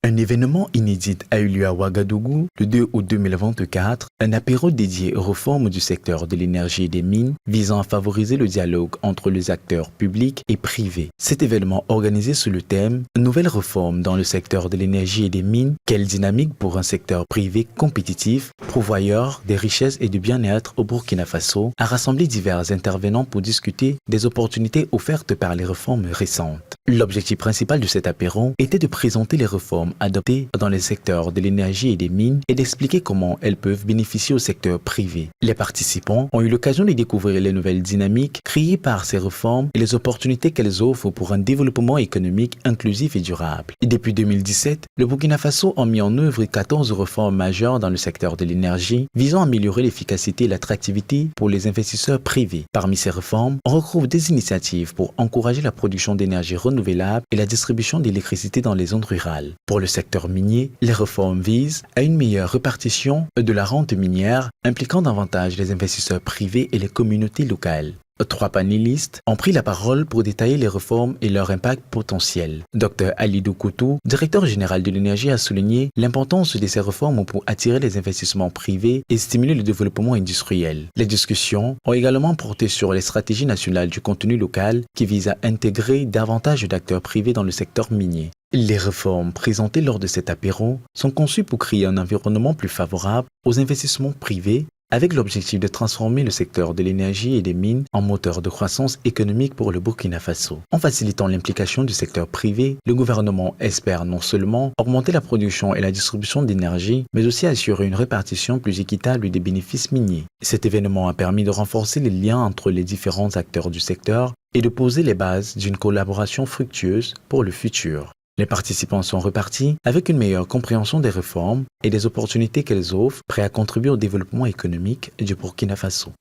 Un événement inédit a eu lieu à Ouagadougou le 2 août 2024, un apéro dédié aux réformes du secteur de l'énergie et des mines visant à favoriser le dialogue entre les acteurs publics et privés. Cet événement organisé sous le thème « Nouvelles réformes dans le secteur de l'énergie et des mines, quelle dynamique pour un secteur privé compétitif, pourvoyeur des richesses et du bien-être au Burkina Faso » a rassemblé divers intervenants pour discuter des opportunités offertes par les réformes récentes. L'objectif principal de cet apéro était de présenter les réformes adoptées dans les secteurs de l'énergie et des mines et d'expliquer comment elles peuvent bénéficier au secteur privé. Les participants ont eu l'occasion de découvrir les nouvelles dynamiques créées par ces réformes et les opportunités qu'elles offrent pour un développement économique inclusif et durable. Et depuis 2017, le Burkina Faso a mis en œuvre 14 réformes majeures dans le secteur de l'énergie visant à améliorer l'efficacité et l'attractivité pour les investisseurs privés. Parmi ces réformes, on retrouve des initiatives pour encourager la production d'énergie renouvelable et la distribution d'électricité dans les zones rurales. Pour le secteur minier, les réformes visent à une meilleure répartition de la rente minière, impliquant davantage les investisseurs privés et les communautés locales. 3 panélistes ont pris la parole pour détailler les réformes et leur impact potentiel. Dr Alidou Koutou, directeur général de l'énergie, a souligné l'importance de ces réformes pour attirer les investissements privés et stimuler le développement industriel. Les discussions ont également porté sur les stratégies nationales du contenu local qui visent à intégrer davantage d'acteurs privés dans le secteur minier. Les réformes présentées lors de cet apéro sont conçues pour créer un environnement plus favorable aux investissements privés avec l'objectif de transformer le secteur de l'énergie et des mines en moteur de croissance économique pour le Burkina Faso. En facilitant l'implication du secteur privé, le gouvernement espère non seulement augmenter la production et la distribution d'énergie, mais aussi assurer une répartition plus équitable des bénéfices miniers. Cet événement a permis de renforcer les liens entre les différents acteurs du secteur et de poser les bases d'une collaboration fructueuse pour le futur. Les participants sont repartis avec une meilleure compréhension des réformes et des opportunités qu'elles offrent, prêts à contribuer au développement économique du Burkina Faso.